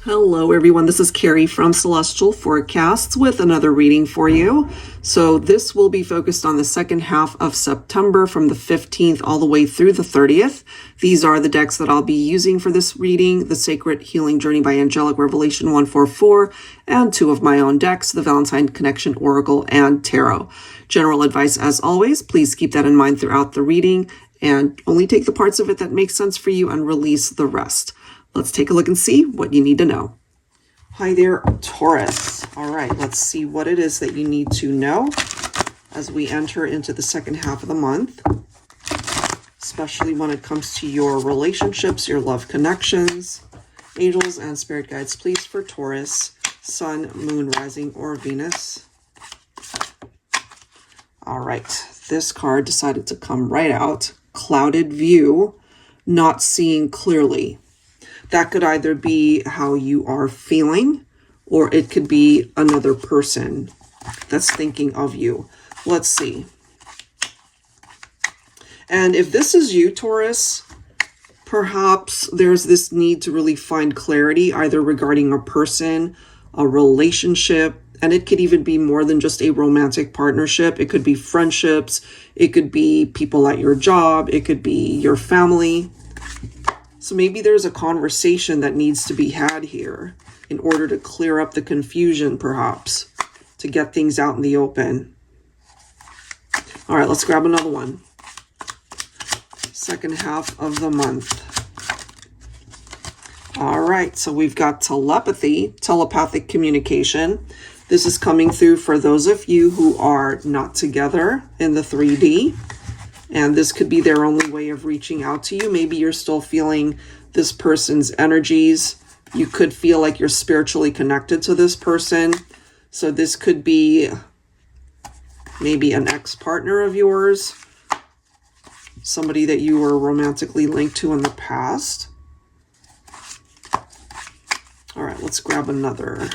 Hello everyone, this is Carrie from Celestial Forecasts with another reading for you. So this will be focused on the second half of September from the 15th all the way through the 30th. These are the decks that I'll be using for this reading: the Sacred Healing Journey by Angelic Revelation 144, and two of my own decks, the Valentine Connection Oracle and Tarot. General advice as always, please keep that in mind throughout the reading and only take the parts of it that make sense for you and release the rest. Let's take a look and see what you need to know. Hi there, Taurus. All right, let's see what it is that you need to know as we enter into the second half of the month, especially when it comes to your relationships, your love connections. Angels and spirit guides, please, for Taurus, Sun, Moon, Rising, or Venus. All right, this card decided to come right out. Clouded view, not seeing clearly. That could either be how you are feeling, or it could be another person that's thinking of you. Let's see. And if this is you, Taurus, perhaps there's this need to really find clarity, either regarding a person, a relationship, and it could even be more than just a romantic partnership. It could be friendships. It could be people at your job. It could be your family. So maybe there's a conversation that needs to be had here in order to clear up the confusion, perhaps, to get things out in the open. All right, let's grab another one. Second half of the month. All right, so we've got telepathy, telepathic communication. This is coming through for those of you who are not together in the 3D. And this could be their only way of reaching out to you. Maybe you're still feeling this person's energies. You could feel like you're spiritually connected to this person. So this could be maybe an ex-partner of yours, somebody that you were romantically linked to in the past. All right, let's grab another.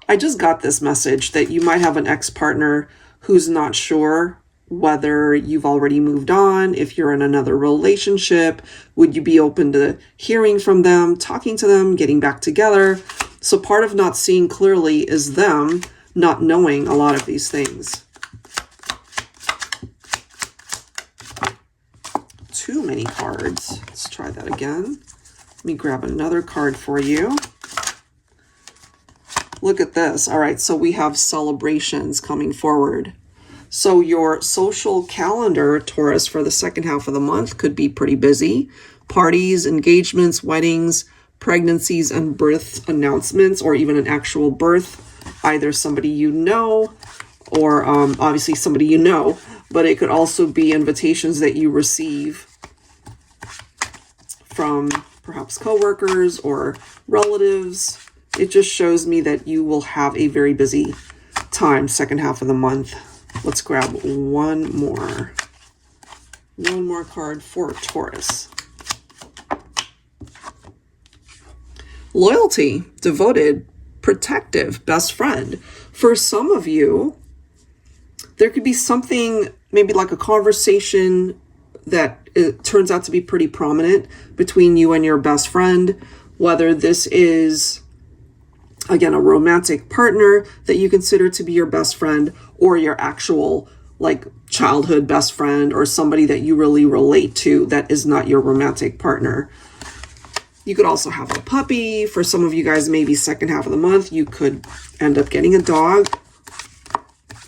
I just got this message that you might have an ex-partner who's not sure whether you've already moved on, if you're in another relationship. Would you be open to hearing from them, talking to them, getting back together? So part of not seeing clearly is them not knowing a lot of these things. Too many cards. Let's try that again. Let me grab another card for you. Look at this. All right, so we have celebrations coming forward. So your social calendar, Taurus, for the second half of the month could be pretty busy. Parties, engagements, weddings, pregnancies, and birth announcements, or even an actual birth. Either somebody you know, or obviously somebody you know, but it could also be invitations that you receive from perhaps coworkers or relatives. It just shows me that you will have a very busy time, second half of the month. Let's grab one more card for Taurus. Loyalty, devoted, protective, best friend. For some of you, there could be something, maybe like a conversation that it turns out to be pretty prominent between you and your best friend, whether this is, again, a romantic partner that you consider to be your best friend, or your actual like childhood best friend, or somebody that you really relate to that is not your romantic partner. You could also have a puppy. For some of you guys, maybe second half of the month, you could end up getting a dog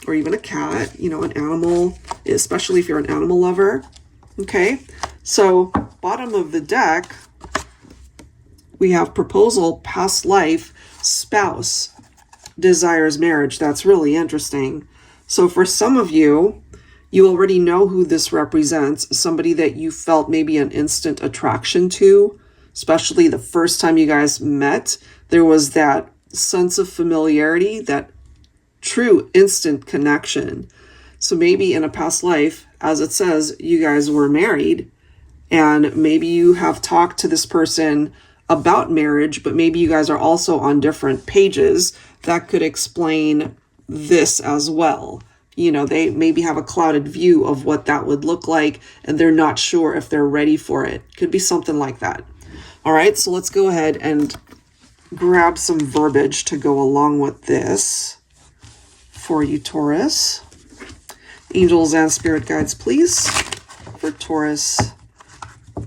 or even a cat, you know, an animal, especially if you're an animal lover. Okay, so bottom of the deck, we have proposal, past life, spouse, desires marriage. That's really interesting. So for some of you, you already know who this represents, somebody that you felt maybe an instant attraction to, especially the first time you guys met. There was that sense of familiarity, that true instant connection. So maybe in a past life, as it says, you guys were married, and maybe you have talked to this person about marriage, but maybe you guys are also on different pages. That could explain this as well. You know, they maybe have a clouded view of what that would look like, and they're not sure if they're ready for it. Could be something like that. All right, so let's go ahead and grab some verbiage to go along with this for you, Taurus. Angels and spirit guides, please, for Taurus,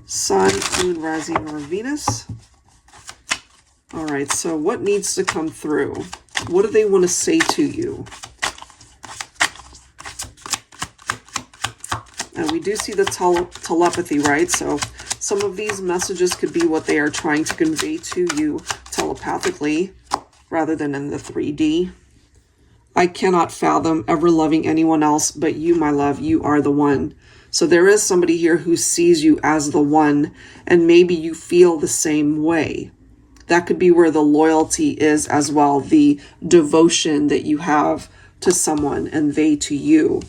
Sun, Moon, Rising, or Venus. All right, so what needs to come through? What do they want to say to you? And we do see the telepathy, right? So some of these messages could be what they are trying to convey to you telepathically rather than in the 3D. I cannot fathom ever loving anyone else but you, my love. You are the one. So there is somebody here who sees you as the one, and maybe you feel the same way. That could be where the loyalty is as well, the devotion that you have to someone and they to you.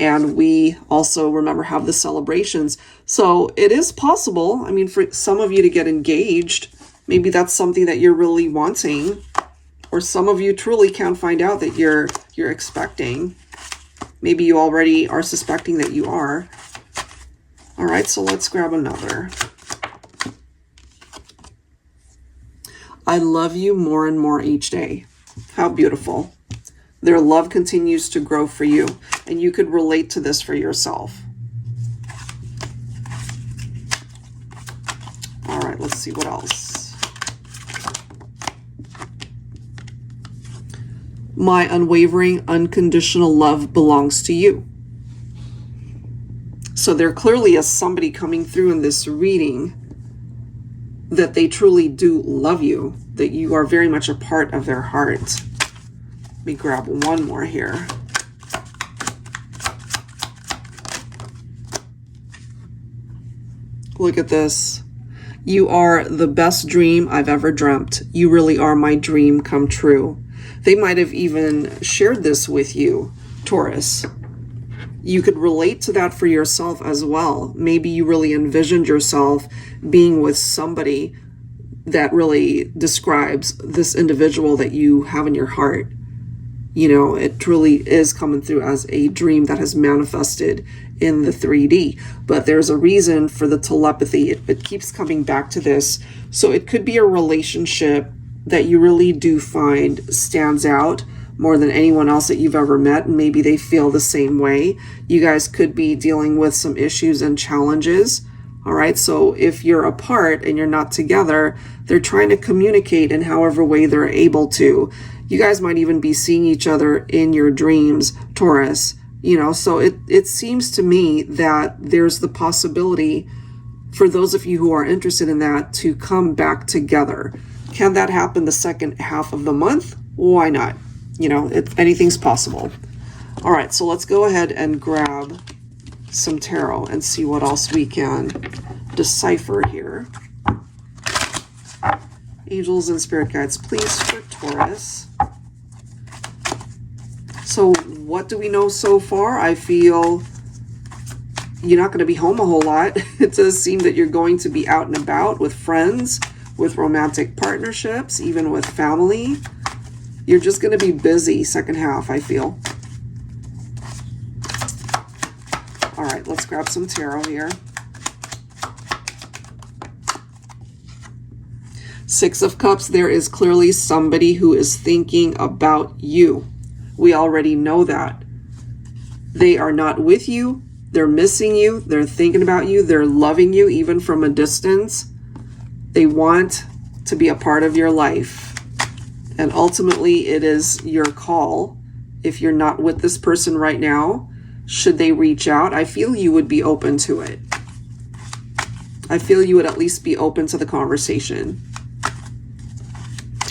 And we also, remember, have the celebrations. So it is possible, I mean, for some of you to get engaged. Maybe that's something that you're really wanting. Or some of you truly can't find out that you're expecting. Maybe you already are suspecting that you are. All right, so let's grab another. I love you more and more each day. How beautiful. Their love continues to grow for you, and you could relate to this for yourself. All right, let's see what else. My unwavering, unconditional love belongs to you. So there clearly is somebody coming through in this reading that they truly do love you, that you are very much a part of their heart. Let me grab one more here. Look at this. You are the best dream I've ever dreamt. You really are my dream come true. They might have even shared this with you, Taurus. You could relate to that for yourself as well. Maybe you really envisioned yourself being with somebody that really describes this individual that you have in your heart. You know, it truly is coming through as a dream that has manifested in the 3D. But there's a reason for the telepathy. It keeps coming back to this. So it could be a relationship that you really do find stands out more than anyone else that you've ever met, and maybe they feel the same way. You guys could be dealing with some issues and challenges. All right, so if you're apart and you're not together, they're trying to communicate in however way they're able to. You guys might even be seeing each other in your dreams, Taurus. You know, so it seems to me that there's the possibility for those of you who are interested in that to come back together. Can that happen the second half of the month? Why not? You know, anything's possible. All right, so let's go ahead and grab some tarot and see what else we can decipher here. Angels and spirit guides, please, for Taurus. So what do we know so far? I feel you're not going to be home a whole lot. It does seem that you're going to be out and about with friends, with romantic partnerships, even with family. You're just going to be busy second half, I feel. All right, let's grab some tarot here. Six of Cups, there is clearly somebody who is thinking about you. We already know that. They are not with you. They're missing you. They're thinking about you. They're loving you even from a distance. They want to be a part of your life. And ultimately, it is your call. If you're not with this person right now, should they reach out, I feel you would be open to it. I feel you would at least be open to the conversation.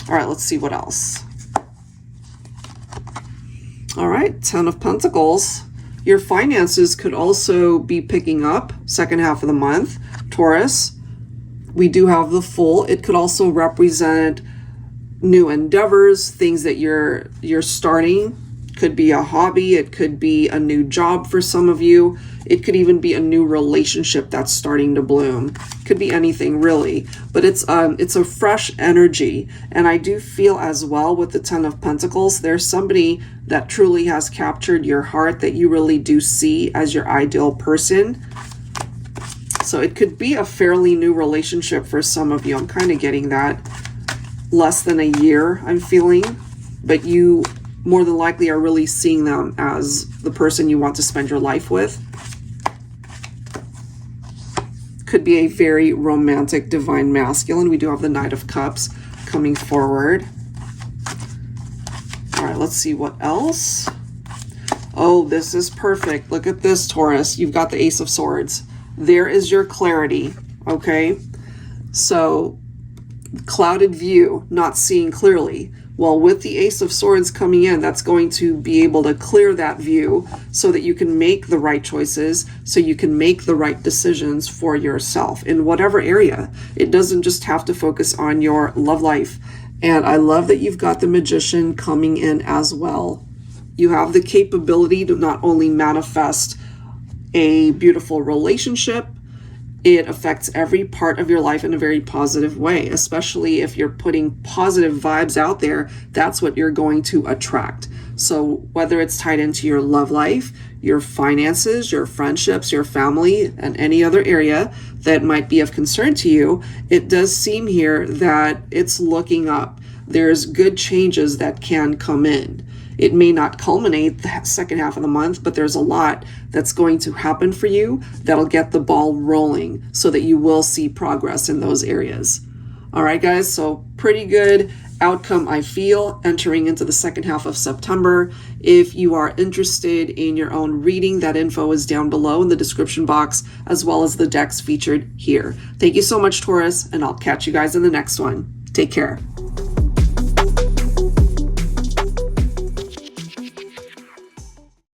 All right, let's see what else. All right, 10 of Pentacles. Your finances could also be picking up second half of the month, Taurus. We do have the Fool. It could also represent new endeavors, things that you're starting. Could be a hobby. It could be a new job for some of you. It could even be a new relationship that's starting to bloom. Could be anything really, but it's a fresh energy. And I do feel as well with the 10 of Pentacles, there's somebody that truly has captured your heart that you really do see as your ideal person. So it could be a fairly new relationship for some of you. I'm kind of getting that. Less than a year, I'm feeling. But you more than likely are really seeing them as the person you want to spend your life with. Could be a very romantic divine masculine. We do have the Knight of Cups coming forward. All right, let's see what else. Oh, this is perfect. Look at this, Taurus. You've got the Ace of Swords. There is your clarity, okay? So, clouded view, not seeing clearly. Well, with the Ace of Swords coming in, that's going to be able to clear that view so that you can make the right choices, so you can make the right decisions for yourself in whatever area. It doesn't just have to focus on your love life. And I love that you've got the Magician coming in as well. You have the capability to not only manifest a beautiful relationship, it affects every part of your life in a very positive way, especially if you're putting positive vibes out there. That's what you're going to attract. So whether it's tied into your love life, your finances, your friendships, your family, and any other area that might be of concern to you, it does seem here that it's looking up. There's good changes that can come in. It may not culminate the second half of the month, but there's a lot that's going to happen for you that'll get the ball rolling so that you will see progress in those areas. All right, guys, so pretty good outcome, I feel, entering into the second half of September. If you are interested in your own reading, that info is down below in the description box, as well as the decks featured here. Thank you so much, Taurus, and I'll catch you guys in the next one. Take care.